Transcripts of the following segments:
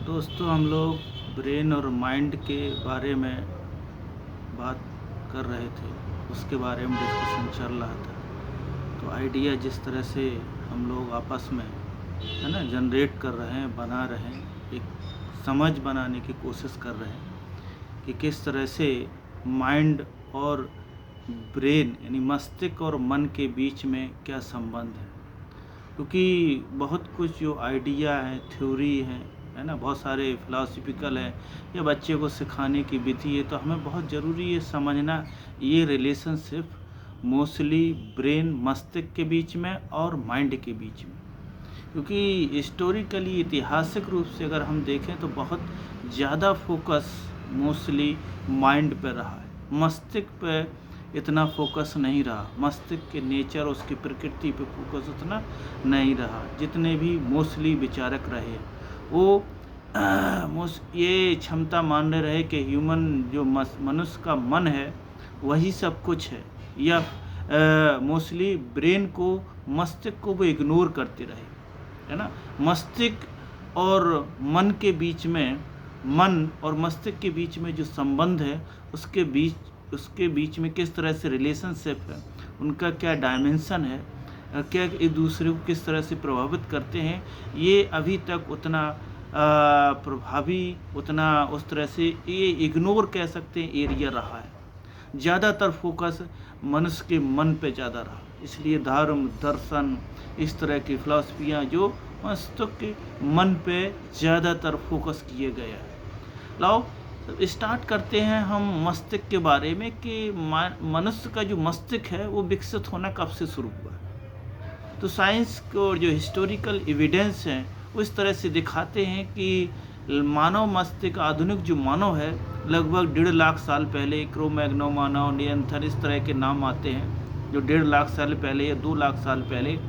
दोस्तों हम लोग ब्रेन और माइंड के बारे में बात कर रहे थे। उसके बारे में डिस्कशन चल रहा था। तो आइडिया जिस तरह से हम लोग आपस में है ना जनरेट कर रहे हैं, बना रहे हैं, एक समझ बनाने की कोशिश कर रहे हैं कि किस तरह से माइंड और ब्रेन यानी मस्तिष्क और मन के बीच में क्या संबंध है। क्योंकि बहुत कुछ जो आइडिया है, थ्योरी है ना, बहुत सारे फिलोसफिकल है या बच्चे को सिखाने की विधि है, तो हमें बहुत ज़रूरी है समझना ये रिलेशनशिप मोस्टली ब्रेन मस्तिष्क के बीच में और माइंड के बीच में। क्योंकि हिस्टोरिकली ऐतिहासिक रूप से अगर हम देखें तो बहुत ज़्यादा फोकस मोस्टली माइंड पर रहा है, मस्तिष्क पे इतना फोकस नहीं रहा। मस्तिष्क के नेचर, उसकी प्रकृति पे फोकस उतना नहीं रहा। जितने भी मोस्टली विचारक रहे वो ये क्षमता मान रहे कि ह्यूमन जो मनुष्य का मन है वही सब कुछ है, या मोस्टली ब्रेन को, मस्तिष्क को वो इग्नोर करते रहे, है ना। मस्तिष्क और मन के बीच में, मन और मस्तिष्क के बीच में जो संबंध है उसके बीच में किस तरह से रिलेशनशिप है, उनका क्या डायमेंशन है, क्या एक दूसरे को किस तरह से प्रभावित करते हैं, ये अभी तक उतना प्रभावी, उतना उस तरह से ये इग्नोर कह सकते हैं एरिया रहा है। ज़्यादातर फोकस मनुष्य के मन पे ज़्यादा रहा। इसलिए धर्म, दर्शन, इस तरह की फिलॉसफियाँ जो मस्तिष्क के मन पे ज़्यादातर फोकस किए गए हैं। लाओ स्टार्ट करते हैं हम मस्तिष्क के बारे में कि मनुष्य का जो मस्तिष्क है वो विकसित होना कब से शुरू हुआ। तो साइंस को जो हिस्टोरिकल एविडेंस हैं वो इस तरह से दिखाते हैं कि मानव मस्तिष्क, आधुनिक जो मानव है, लगभग 1.5 लाख साल पहले, क्रो-मैग्नो मानव, नियंथर, इस तरह के नाम आते हैं, जो 1.5 लाख साल पहले या 2 लाख साल पहले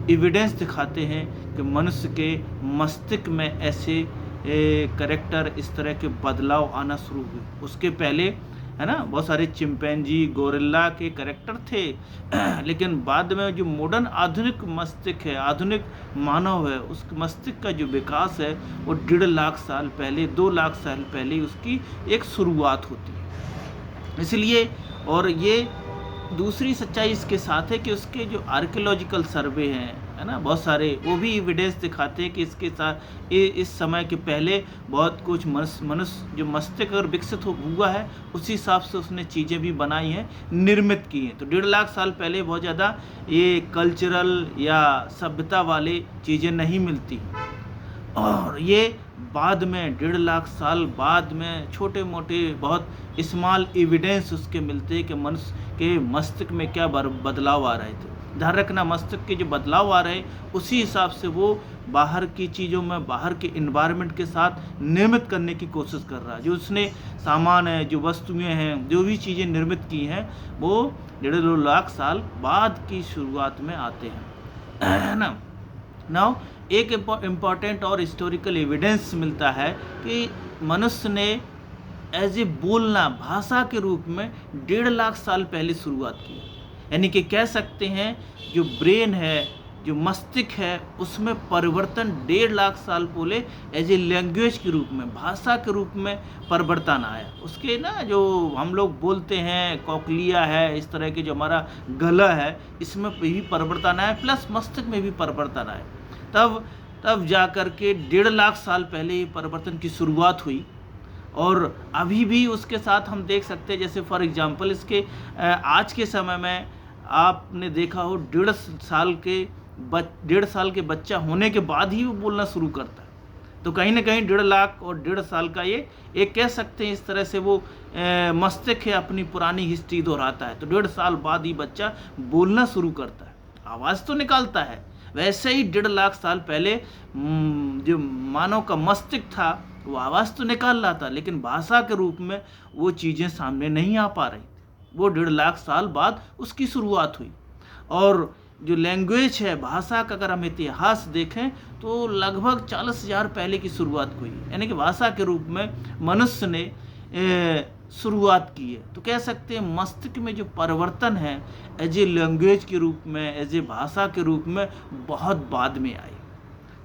एविडेंस दिखाते हैं कि मनुष्य के मस्तिष्क में ऐसे करेक्टर, इस तरह के बदलाव आना शुरू हुए। उसके पहले है ना बहुत सारे चिंपैंजी, गोरिल्ला के करेक्टर थे लेकिन बाद में जो मॉडर्न आधुनिक मस्तिष्क है, आधुनिक मानव है, उस मस्तिष्क का जो विकास है वो 1.5 लाख साल पहले, 2 लाख साल पहले उसकी एक शुरुआत होती है। इसलिए और ये दूसरी सच्चाई इसके साथ है कि उसके जो आर्कियोलॉजिकल सर्वे हैं, है ना, बहुत सारे, वो भी एविडेंस दिखाते हैं कि इसके साथ इस समय के पहले बहुत कुछ मनुष्य जो मस्तिष्क अगर विकसित हुआ है उसी हिसाब से उसने चीज़ें भी बनाई हैं, निर्मित की हैं। तो 1.5 लाख साल पहले बहुत ज़्यादा ये कल्चरल या सभ्यता वाली चीज़ें नहीं मिलती, और ये बाद में 1.5 लाख साल बाद में छोटे मोटे बहुत स्मॉल एविडेंस उसके मिलते हैं कि मनुष्य के मस्तिष्क में क्या बदलाव आ रहे थे। ध्यान रखना, मस्तिष्क के जो बदलाव आ रहे हैं उसी हिसाब से वो बाहर की चीज़ों में, बाहर के इन्वायरमेंट के साथ निर्मित करने की कोशिश कर रहा है। जो उसने सामान है, जो वस्तुएं हैं, जो भी चीज़ें निर्मित की हैं, वो 1.5 लाख साल बाद की शुरुआत में आते हैं ना। नाउ एक इम्पॉर्टेंट और हिस्टोरिकल एविडेंस मिलता है कि मनुष्य ने एज ए बोलना, भाषा के रूप में 1.5 लाख साल पहले शुरुआत की। यानी कि कह सकते हैं जो ब्रेन है, जो मस्तिष्क है, उसमें परिवर्तन 1.5 लाख साल पहले एज ए लैंग्वेज के रूप में, भाषा के रूप में परिवर्तन आया। उसके ना जो हम लोग बोलते हैं कॉकलिया है, इस तरह के जो हमारा गला है, इसमें भी परिवर्तन आया, प्लस मस्तिष्क में भी परिवर्तन आया। तब जा कर के 1.5 लाख साल पहले ये परिवर्तन की शुरुआत हुई। और अभी भी उसके साथ हम देख सकते हैं, जैसे फॉर एग्जांपल इसके आज के समय में आपने देखा हो 1.5 साल के बच्चा होने के बाद ही वो बोलना शुरू करता है। तो कहीं ना कहीं 1.5 लाख और 1.5 साल का ये एक कह सकते हैं इस तरह से वो मस्तिष्क है अपनी पुरानी हिस्ट्री दोहराता है। तो 1.5 साल बाद ही बच्चा बोलना शुरू करता है, आवाज़ तो निकालता है। वैसे ही 1.5 लाख साल पहले जो मानव का मस्तिष्क था वो आवाज़ तो निकाल रहा था, लेकिन भाषा के रूप में वो चीज़ें सामने नहीं आ पा रही थी। वो 1.5 लाख साल बाद उसकी शुरुआत हुई। और जो लैंग्वेज है, भाषा का अगर हम इतिहास देखें तो लगभग 40,000 पहले की शुरुआत हुई है। यानी कि भाषा के रूप में मनुष्य ने शुरुआत की है। तो कह सकते हैं मस्तिष्क में जो परिवर्तन है एज ए लैंग्वेज के रूप में, एज ए भाषा के रूप में बहुत बाद में आई।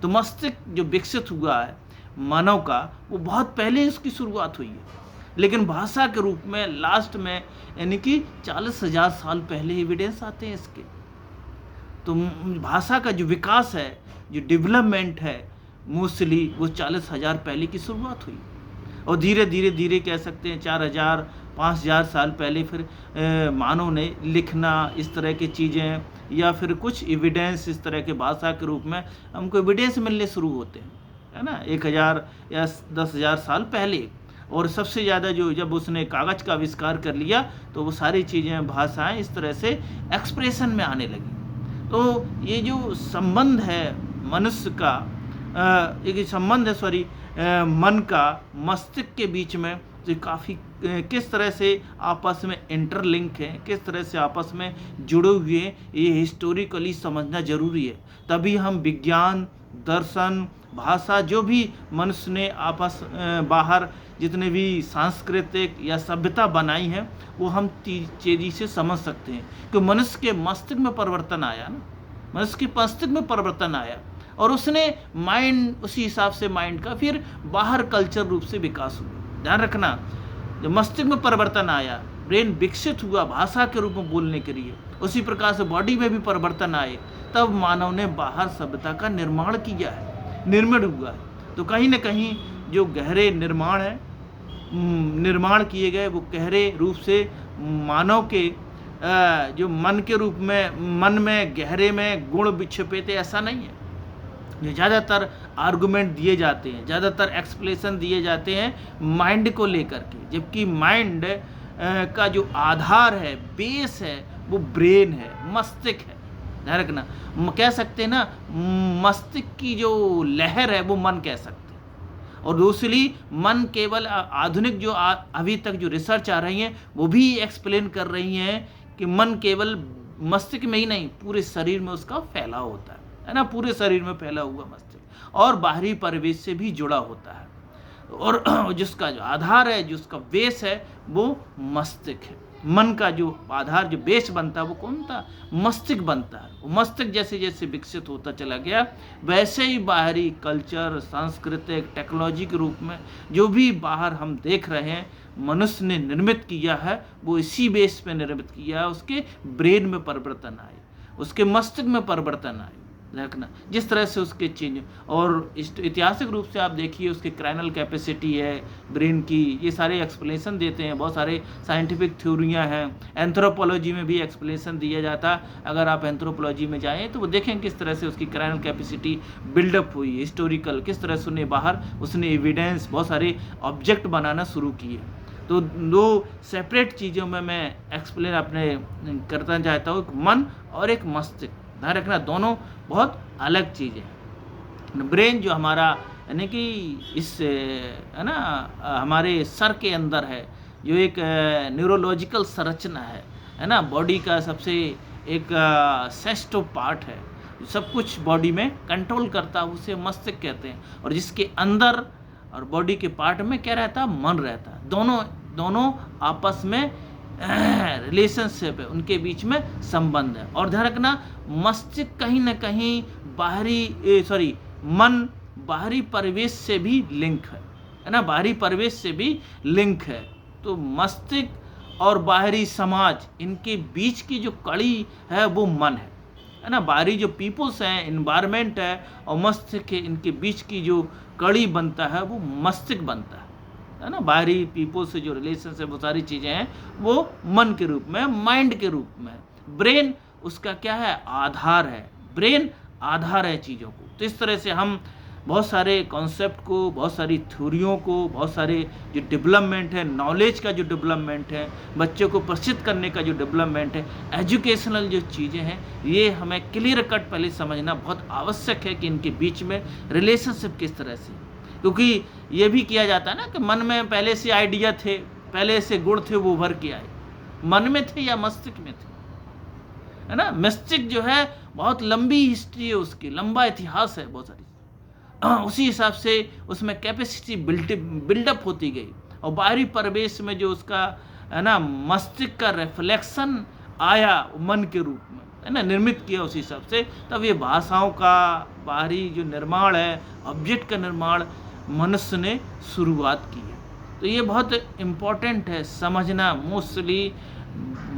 तो मस्तिष्क जो विकसित हुआ है मानव का, वो बहुत पहले इसकी शुरुआत हुई है, लेकिन भाषा के रूप में लास्ट में यानी कि 40,000 साल पहले एविडेंस आते हैं इसके। तो भाषा का जो विकास है, जो डेवलपमेंट है, मोस्टली वो 40,000 पहले की शुरुआत हुई, और धीरे धीरे धीरे कह सकते हैं 4,000 5,000 साल पहले फिर मानव ने लिखना, इस तरह की चीज़ें, या फिर कुछ एविडेंस इस तरह के भाषा के रूप में हमको एविडेंस मिलने शुरू होते हैं, है ना, 1,000 या 10,000 साल पहले। और सबसे ज़्यादा जो जब उसने कागज़ का आविष्कार कर लिया तो वो सारी चीज़ें, भाषाएं इस तरह से एक्सप्रेशन में आने लगी। तो ये जो संबंध है मनुष्य का, एक संबंध है मन का मस्तिष्क के बीच में, तो काफ़ी किस तरह से आपस में इंटरलिंक है, किस तरह से आपस में जुड़े हुए हैं, ये हिस्टोरिकली समझना ज़रूरी है। तभी हम विज्ञान, दर्शन, भाषा, जो भी मनुष्य ने आपस बाहर जितने भी सांस्कृतिक या सभ्यता बनाई है, वो हम तेजी से समझ सकते हैं। कि मनुष्य के मस्तिष्क में परिवर्तन आया ना, मनुष्य के मस्तिष्क में परिवर्तन आया, और उसने माइंड, उसी हिसाब से माइंड का फिर बाहर कल्चर रूप से विकास हुआ। ध्यान रखना, जब मस्तिष्क में परिवर्तन आया, ब्रेन विकसित हुआ भाषा के रूप में बोलने के लिए, उसी प्रकार से बॉडी में भी परिवर्तन आए, तब मानव ने बाहर सभ्यता का निर्माण किया है, निर्माण हुआ है। तो कहीं ना कहीं जो गहरे निर्माण है, निर्माण किए गए, वो गहरे रूप से मानव के जो मन के रूप में, मन में गहरे में गुण छिपे थे, ऐसा नहीं है। ज़्यादातर आर्गुमेंट दिए जाते हैं, ज़्यादातर एक्सप्लेनेशन दिए जाते हैं माइंड को लेकर के, जबकि माइंड का जो आधार है, बेस है, वो ब्रेन है, मस्तिष्क है। ध्यान रखना, कह सकते हैं ना, मस्तिष्क की जो लहर है वो मन कह सकते हैं। और दूसरी, मन केवल आधुनिक जो अभी तक जो रिसर्च आ रही हैं, वो भी एक्सप्लेन कर रही हैं कि मन केवल मस्तिष्क में ही नहीं, पूरे शरीर में उसका फैलाव होता है ना, पूरे शरीर में फैला हुआ मस्तिष्क, और बाहरी परिवेश से भी जुड़ा होता है। और जिसका जो आधार है, जिसका बेस है, वो मस्तिष्क है। मन का जो आधार, जो बेस बनता है, वो कौन था? मस्तिष्क बनता है। वो मस्तिष्क जैसे जैसे विकसित होता चला गया, वैसे ही बाहरी कल्चर, सांस्कृतिक, टेक्नोलॉजी के रूप में जो भी बाहर हम देख रहे हैं, मनुष्य ने निर्मित किया है, वो इसी बेस पे निर्मित किया है। उसके ब्रेन में परिवर्तन आए, उसके मस्तिष्क में परिवर्तन आए, रखना जिस तरह से उसके चेंज। और ऐतिहासिक रूप से आप देखिए, उसकी क्राइनल कैपेसिटी है ब्रेन की, ये सारे एक्सप्लेनेशन देते हैं। बहुत सारे साइंटिफिक थ्योरियां हैं, एंथ्रोपोलॉजी में भी एक्सप्लेनेशन दिया जाता है। अगर आप एंथ्रोपोलॉजी में जाएं तो वो देखें किस तरह से उसकी क्राइनल कैपेसिटी बिल्डअप हुई, हिस्टोरिकल, किस तरह से उसने एविडेंस, बहुत सारे ऑब्जेक्ट बनाना शुरू किए। तो दो सेपरेट चीज़ों में मैं एक्सप्लेन अपने करना चाहता हूँ, एक मन और एक मस्तिष्क। ध्यान रखना, दोनों बहुत अलग चीज़ें हैं। ब्रेन जो हमारा, यानी कि इस, है ना, हमारे सर के अंदर है, जो एक न्यूरोलॉजिकल संरचना है ना, बॉडी का सबसे एक श्रेष्ठ पार्ट है, सब कुछ बॉडी में कंट्रोल करता है, उसे मस्तिष्क कहते हैं। और जिसके अंदर और बॉडी के पार्ट में क्या रहता है? मन रहता है। दोनों आपस में रिलेशनशिप है, उनके बीच में संबंध है। और ध्यान रखना, मस्तिष्क कहीं ना कहीं मन बाहरी परिवेश से भी लिंक है ना, बाहरी परिवेश से भी लिंक है। तो मस्तिष्क और बाहरी समाज, इनके बीच की जो कड़ी है वो मन है ना। बाहरी जो पीपुल्स हैं, इन्वायरमेंट है, और मस्तिष्क है, इनके बीच की जो कड़ी बनता है वो मस्तिष्क बनता है ना। बाहरी पीपल से जो रिलेशनशिप, वो सारी चीज़ें हैं, वो मन के रूप में, माइंड के रूप में। ब्रेन उसका क्या है? आधार है। ब्रेन आधार है चीज़ों को। तो इस तरह से हम बहुत सारे कॉन्सेप्ट को, बहुत सारी थ्योरियों को, बहुत सारे जो डेवलपमेंट है, नॉलेज का जो डेवलपमेंट है, बच्चों को प्रशिक्षित करने का जो डेवलपमेंट है, एजुकेशनल जो चीज़ें हैं, ये हमें क्लियर कट पहले समझना बहुत आवश्यक है कि इनके बीच में रिलेशनशिप किस तरह से। क्योंकि ये भी किया जाता है ना कि मन में पहले से आइडिया थे, पहले से गुण थे, वो उभर के आए। मन में थे या मस्तिष्क में थे, है ना। मस्तिष्क जो है बहुत लंबी हिस्ट्री है, उसकी लंबा इतिहास है, बहुत सारी। उसी हिसाब से उसमें कैपेसिटी बिल्डअप होती गई, और बाहरी परिवेश में जो उसका, है ना, मस्तिष्क का रिफ्लेक्शन आया मन के रूप में, है ना, निर्मित किया उसी हिसाब से। तब ये भाषाओं का बाहरी जो निर्माण है, ऑब्जेक्ट का निर्माण, मनुष्य ने शुरुआत की है। तो ये बहुत इम्पोर्टेंट है समझना, मोस्टली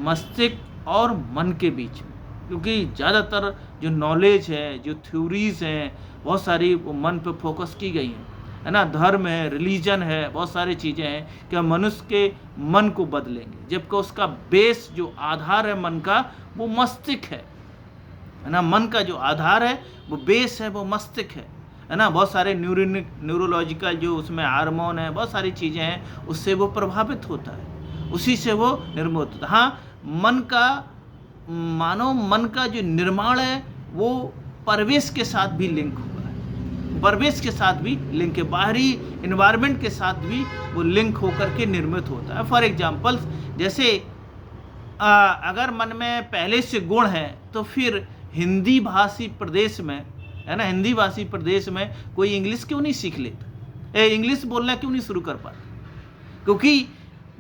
मस्तिष्क और मन के बीच में, क्योंकि ज़्यादातर जो नॉलेज है, जो थ्योरीज हैं, बहुत सारी वो मन पे फोकस की गई हैं, है ना। धर्म है, रिलीजन है, बहुत सारी चीज़ें हैं कि हम मनुष्य के मन को बदलेंगे, जबकि उसका बेस जो आधार है मन का वो मस्तिष्क है ना। मन का जो आधार है वो बेस है वो मस्तिष्क है ना। बहुत सारे न्यूरोलॉजिकल जो उसमें हार्मोन है, बहुत सारी चीज़ें हैं, उससे वो प्रभावित होता है, उसी से वो निर्मित होता है। हाँ, मन का मानव मन का जो निर्माण है वो परिवेश के साथ भी लिंक हुआ है, परिवेश के साथ भी लिंक है, बाहरी इन्वायरमेंट के साथ भी वो लिंक होकर के निर्मित होता है। फॉर एग्जाम्पल, जैसे अगर मन में पहले से गुण है तो फिर हिंदी भाषी प्रदेश में, है ना, हिंदी भाषी प्रदेश में कोई इंग्लिश क्यों नहीं सीख लेता, इंग्लिश बोलना क्यों नहीं शुरू कर पाता, क्योंकि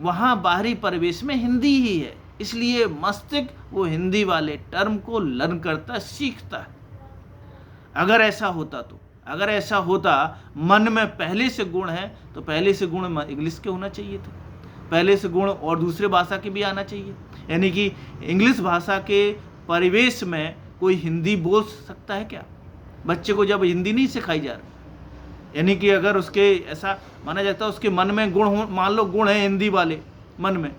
वहाँ बाहरी परिवेश में हिंदी ही है, इसलिए मस्तिष्क वो हिंदी वाले टर्म को लर्न करता, सीखता है। अगर ऐसा होता मन में पहले से गुण है तो पहले से गुण इंग्लिश के होना चाहिए था, पहले से गुण और दूसरे भाषा के भी आना चाहिए, यानी कि इंग्लिश भाषा के परिवेश में कोई हिंदी बोल सकता है क्या? बच्चे को जब हिंदी नहीं सिखाई जा रही, यानी कि अगर उसके ऐसा माना जाता है उसके मन में गुण हो, मान लो गुण है हिंदी वाले मन में,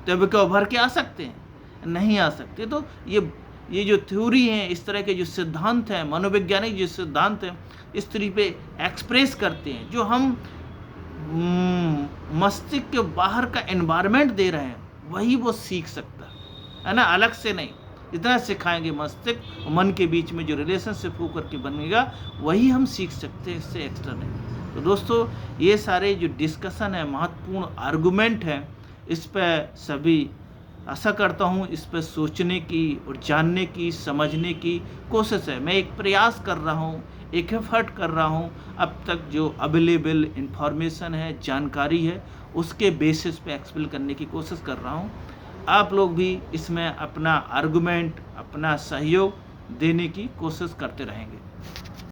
तो अब क्या उभर के आ सकते हैं? नहीं आ सकते। तो ये जो थ्योरी है, इस तरह के जो सिद्धांत हैं, मनोवैज्ञानिक जो सिद्धांत हैं, इस तरीके पे एक्सप्रेस करते हैं, जो हम मस्तिष्क के बाहर का एनवायरनमेंट दे रहे हैं वही वो सीख सकता है ना, अलग से नहीं। जितना सिखाएंगे मस्तिष्क और मन के बीच में जो रिलेशनशिप होकर के बनेगा वही हम सीख सकते हैं, इससे एक्स्ट्रा नहीं। तो दोस्तों, ये सारे जो डिस्कशन है, महत्वपूर्ण आर्गुमेंट हैं, इस पर सभी आशा करता हूँ इस पर सोचने की और जानने की, समझने की कोशिश है। मैं एक प्रयास कर रहा हूँ, एक एफर्ट कर रहा हूँ, अब तक जो अवेलेबल इंफॉर्मेशन है, जानकारी है, उसके बेसिस पे एक्सप्लेन करने की कोशिश कर रहा हूँ। आप लोग भी इसमें अपना आर्गुमेंट, अपना सहयोग देने की कोशिश करते रहेंगे।